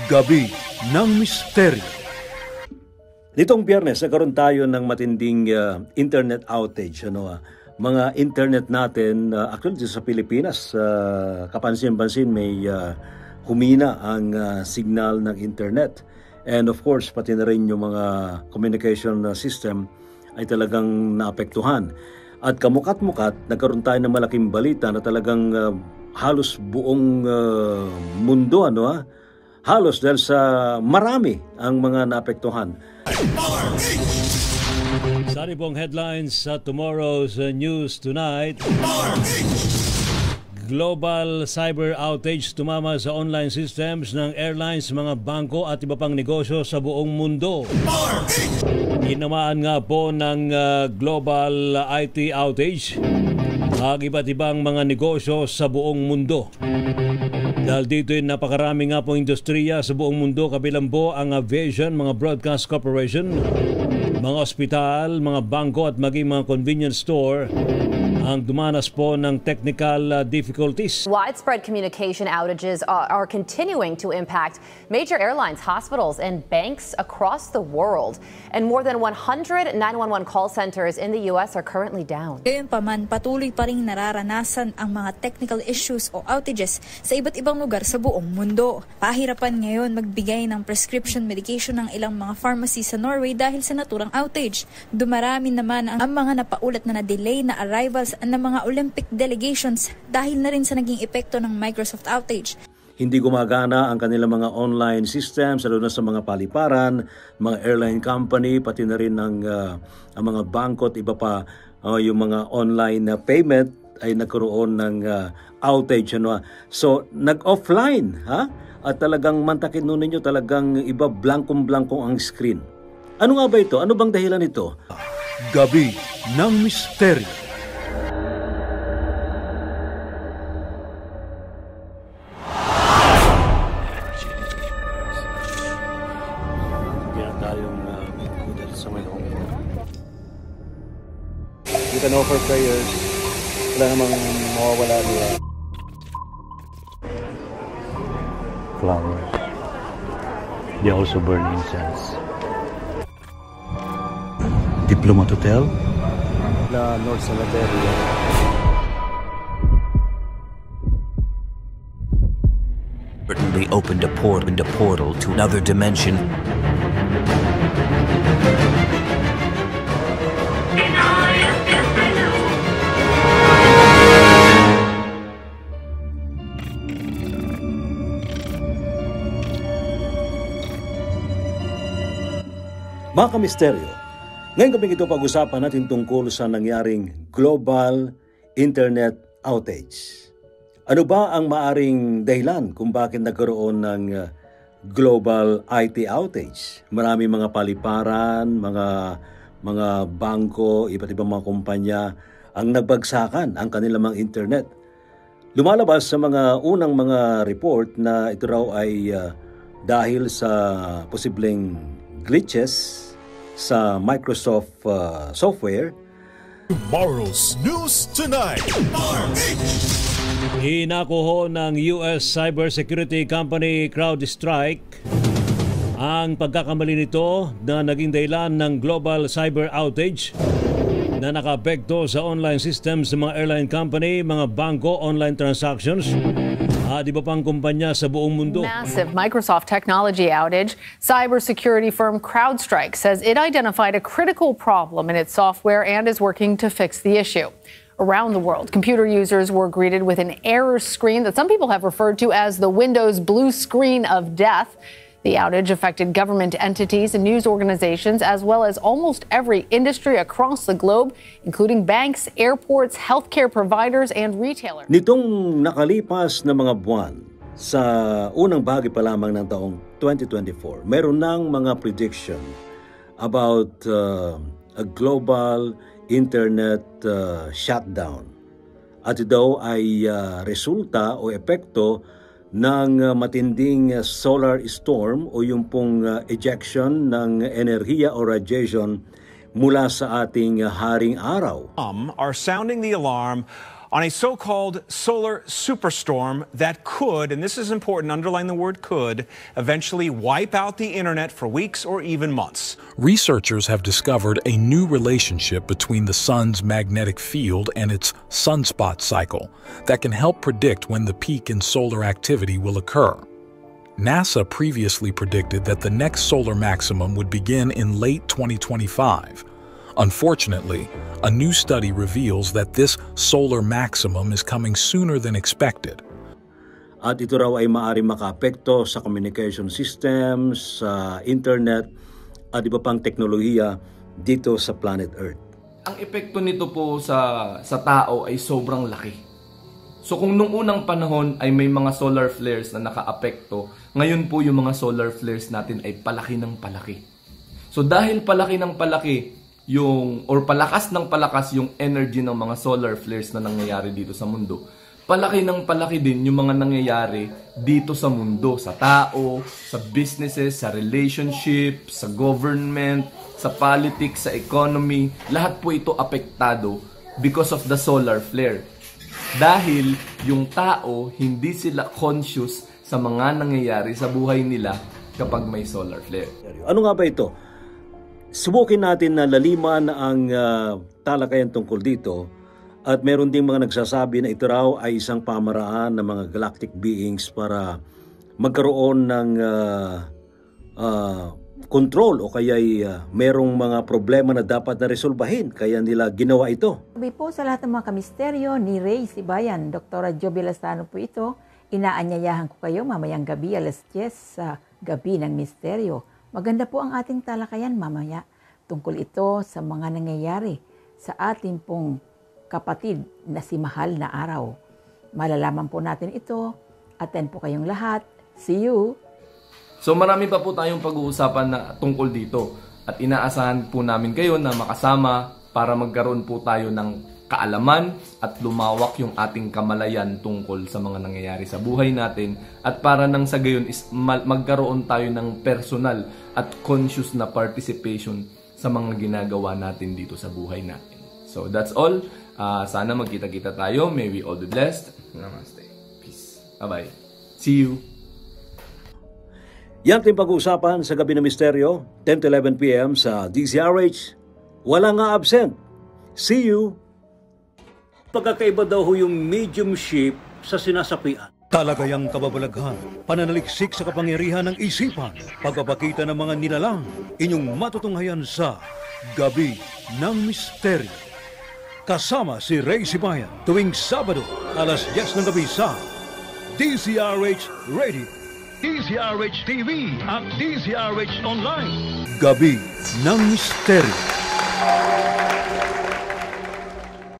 Gabi ng Misteryo. Nitong Biyernes, nagkaroon tayo ng matinding internet outage. Mga internet natin, actually sa Pilipinas, kapansin-pansin may humina ang signal ng internet. And of course, pati na rin yung mga communication system ay talagang naapektuhan. At kamukat-mukat, nagkaroon tayo ng malaking balita na talagang halos buong mundo, halos dahil sa marami ang mga naapektuhan. Sari pong headlines sa tomorrow's News Tonight. Global cyber outage tumama sa online systems ng airlines, mga bangko at iba pang negosyo sa buong mundo. Tinamaan nga po ng global IT outage ang iba't ibang mga negosyo sa buong mundo. Dahil dito ay napakarami nga pong industriya sa buong mundo, kabilang po ang aviation, mga broadcast corporation, mga ospital, mga bangko at maging mga convenience store ang dumanas po ng technical difficulties. Widespread communication outages are continuing to impact major airlines, hospitals, and banks across the world. And more than 100 911 call centers in the U.S. are currently down. Gayunpaman, patuloy pa rin nararanasan ang mga technical issues o outages sa iba't ibang lugar sa buong mundo. Pahirapan ngayon magbigay ng prescription medication ng ilang mga pharmacy sa Norway dahil sa naturang outage. Dumarami naman ang mga napaulat na na-delay na arrivals ng mga Olympic delegations dahil na rin sa naging epekto ng Microsoft outage. Hindi gumagana ang kanilang mga online systems, lalo na sa mga paliparan, mga airline company, pati na rin ang mga bangko at iba pa, yung mga online payment ay nagkaroon ng outage. So, nag-offline, at talagang mantakin nun ninyo, talagang iba blankong-blankong ang screen. Ano nga ba ito? Ano bang dahilan nito? Gabi ng Misteryo. You can offer prayers. Wala namang mawawala nila. Flowers. They also burn incense. Diplomat Hotel? Na North Cemetery. They opened a portal to another dimension. Mga kamisteryo, ngayon gabi ito pag-usapan natin tungkol sa nangyaring global internet outage. Ano ba ang maaring dahilan kung bakit nagkaroon ng global IT outage? Marami mga paliparan, mga bangko, iba't ibang mga kumpanya ang nagbagsakan ang kanilang mga internet. Lumalabas sa mga unang mga report na ito raw ay dahil sa posibleng glitches sa Microsoft software. Tomorrow's News Tonight. Hinakuho ng US cybersecurity company CrowdStrike ang pagkakamali nito na naging dahilan ng global cyber outage na nakaapekto sa online systems ng mga airline company, mga bangko, online transactions at iba pang kumpanya sa buong mundo. Massive Microsoft technology outage. Cybersecurity firm CrowdStrike says it identified a critical problem in its software and is working to fix the issue. Around the world, computer users were greeted with an error screen that some people have referred to as the Windows blue screen of death. The outage affected government entities and news organizations, as well as almost every industry across the globe, including banks, airports, healthcare providers, and retailers. Nitong nakalipas na mga buwan, sa unang bahagi pa lamang ng taong 2024, meron ng mga prediction about a global internet shutdown. At ito daw ay resulta o epekto ng matinding solar storm o yung pong ejection ng enerhiya o radiation mula sa ating haring araw. Are sounding the alarm on a so-called solar superstorm that could, and this is important, underline the word could, eventually wipe out the internet for weeks or even months. Researchers have discovered a new relationship between the sun's magnetic field and its sunspot cycle that can help predict when the peak in solar activity will occur. NASA previously predicted that the next solar maximum would begin in late 2025. Unfortunately, a new study reveals that this solar maximum is coming sooner than expected. At ito raw ay maaaring makaapekto sa communication systems, sa internet, at iba pang teknolohiya dito sa planet Earth. Ang epekto nito po sa tao ay sobrang laki. So kung nung unang panahon ay may mga solar flares na nakaapekto, ngayon po yung mga solar flares natin ay palaki ng palaki. So dahil palaki ng palaki palakas ng palakas yung energy ng mga solar flares na nangyayari dito sa mundo, palaki ng palaki din yung mga nangyayari dito sa mundo, sa tao, sa businesses, sa relationship, sa government, sa politics, sa economy. Lahat po ito apektado because of the solar flare. Dahil yung tao, hindi sila conscious sa mga nangyayari sa buhay nila kapag may solar flare. Ano nga ba ito? Subukin natin na laliman ang talakayan tungkol dito, at meron ding mga nagsasabi na ito raw ay isang pamaraan ng mga galactic beings para magkaroon ng control o kaya'y merong mga problema na dapat na resolbahin, kaya nila ginawa ito. Sabi po sa lahat ng mga kamisteryo ni Ray Sibayan, Dr. Joby Lastano po ito, inaanyayahan ko kayo mamayang gabi alas 10 sa Gabi ng Misteryo. Maganda po ang ating talakayan mamaya tungkol ito sa mga nangyayari sa ating pong kapatid na si Mahal na Araw. Malalaman po natin ito. Attend po kayong lahat. See you! So marami pa po tayong pag-uusapan na tungkol dito at inaasahan po namin kayo na makasama para magkaroon po tayo ng kaalaman at lumawak yung ating kamalayan tungkol sa mga nangyayari sa buhay natin, at para nang sa gayon is magkaroon tayo ng personal at conscious na participation sa mga ginagawa natin dito sa buhay natin. So that's all. Sana magkita-kita tayo. May we all be blessed. Namaste. Peace. Bye-bye. See you. Yan ating pag-uusapan sa Gabi ng Misteryo, 10 to 11 p.m. sa DZRH. Wala nga absent. See you! Pagkakaiba daw ho yung mediumship sa sinasapian. Talagayang kababalaghan, pananaliksik sa kapangyarihan ng isipan, pagpapakita ng mga nilalang, inyong matutunghayan sa Gabi ng Misteryo. Kasama si Ray Sibayan tuwing Sabado, alas 10 ng gabi sa DZRH Radio, DZRH TV at DZRH Online. Gabi ng Misteryo.